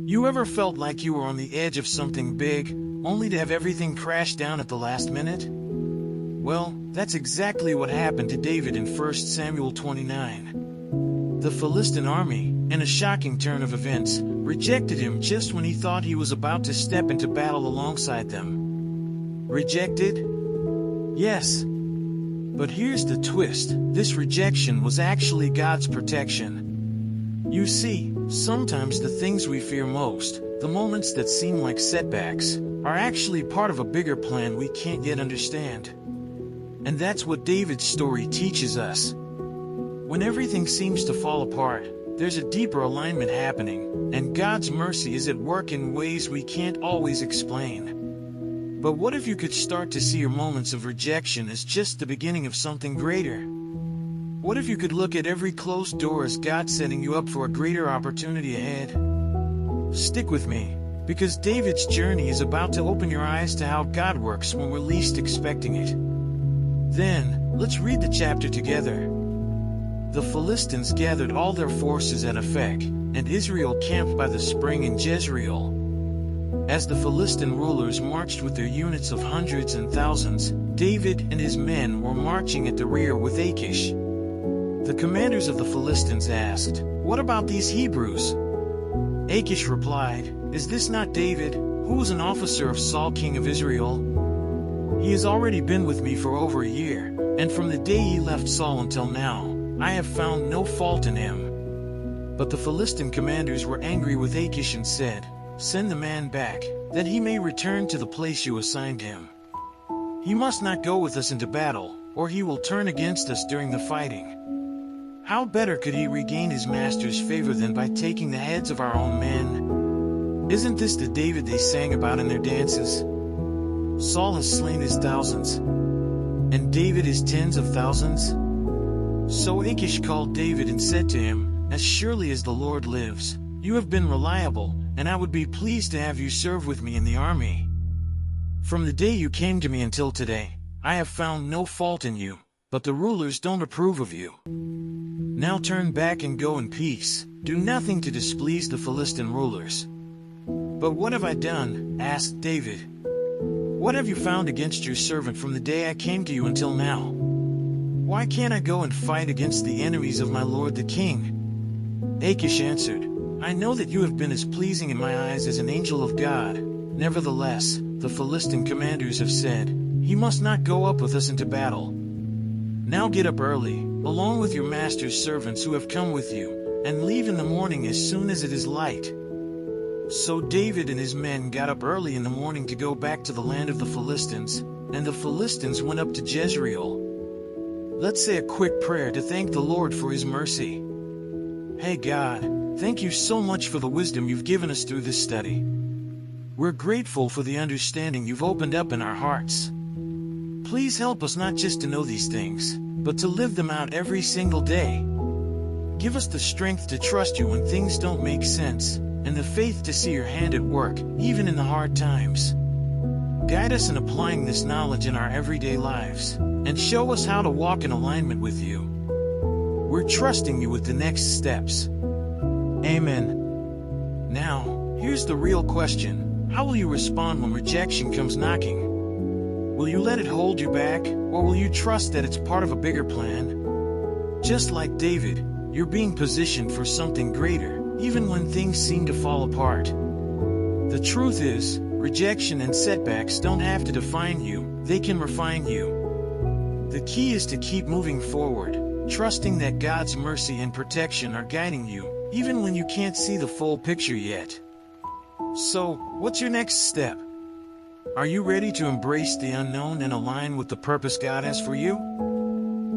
You ever felt like you were on the edge of something big, only to have everything crash down at the last minute? Well, that's exactly what happened to David in 1 Samuel 29. The Philistine army, in a shocking turn of events, rejected him just when he thought he was about to step into battle alongside them. Rejected? Yes. But here's the twist: this rejection was actually God's protection. You see, sometimes the things we fear most, the moments that seem like setbacks, are actually part of a bigger plan we can't yet understand. And that's what David's story teaches us. When everything seems to fall apart, there's a deeper alignment happening, and God's mercy is at work in ways we can't always explain. But what if you could start to see your moments of rejection as just the beginning of something greater? What if you could look at every closed door as God setting you up for a greater opportunity ahead? Stick with me, because David's journey is about to open your eyes to how God works when we're least expecting it. Then, let's read the chapter together. The Philistines gathered all their forces at Aphek, and Israel camped by the spring in Jezreel. As the Philistine rulers marched with their units of hundreds and thousands, David and his men were marching at the rear with Achish. The commanders of the Philistines asked, "What about these Hebrews?" Achish replied, "Is this not David, who was an officer of Saul king of Israel? He has already been with me for over a year, and from the day he left Saul until now, I have found no fault in him." But the Philistine commanders were angry with Achish and said, "Send the man back, that he may return to the place you assigned him. He must not go with us into battle, or he will turn against us during the fighting. How better could he regain his master's favor than by taking the heads of our own men? Isn't this the David they sang about in their dances? Saul has slain his thousands, and David his tens of thousands." So Achish called David and said to him, "As surely as the Lord lives, you have been reliable, and I would be pleased to have you serve with me in the army. From the day you came to me until today, I have found no fault in you, but the rulers don't approve of you. Now turn back and go in peace. Do nothing to displease the Philistine rulers." "But what have I done?" asked David. "What have you found against your servant from the day I came to you until now? Why can't I go and fight against the enemies of my lord the king?" Achish answered, "I know that you have been as pleasing in my eyes as an angel of God. Nevertheless, the Philistine commanders have said, 'He must not go up with us into battle.' Now get up early, along with your master's servants who have come with you, and leave in the morning as soon as it is light." So David and his men got up early in the morning to go back to the land of the Philistines, and the Philistines went up to Jezreel. Let's say a quick prayer to thank the Lord for his mercy. Hey God, thank you so much for the wisdom you've given us through this study. We're grateful for the understanding you've opened up in our hearts. Please help us not just to know these things, but to live them out every single day. Give us the strength to trust you when things don't make sense, and the faith to see your hand at work, even in the hard times. Guide us in applying this knowledge in our everyday lives, and show us how to walk in alignment with you. We're trusting you with the next steps. Amen. Now, here's the real question. How will you respond when rejection comes knocking? Will you let it hold you back, or will you trust that it's part of a bigger plan? Just like David, you're being positioned for something greater, even when things seem to fall apart. The truth is, rejection and setbacks don't have to define you, they can refine you. The key is to keep moving forward, trusting that God's mercy and protection are guiding you, even when you can't see the full picture yet. So, what's your next step? Are you ready to embrace the unknown and align with the purpose God has for you?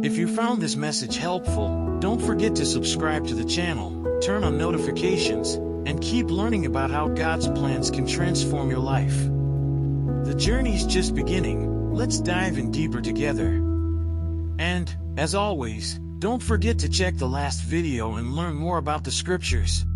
If you found this message helpful, don't forget to subscribe to the channel, turn on notifications, and keep learning about how God's plans can transform your life. The journey's just beginning. Let's dive in deeper together. And, as always, don't forget to check the last video and learn more about the scriptures.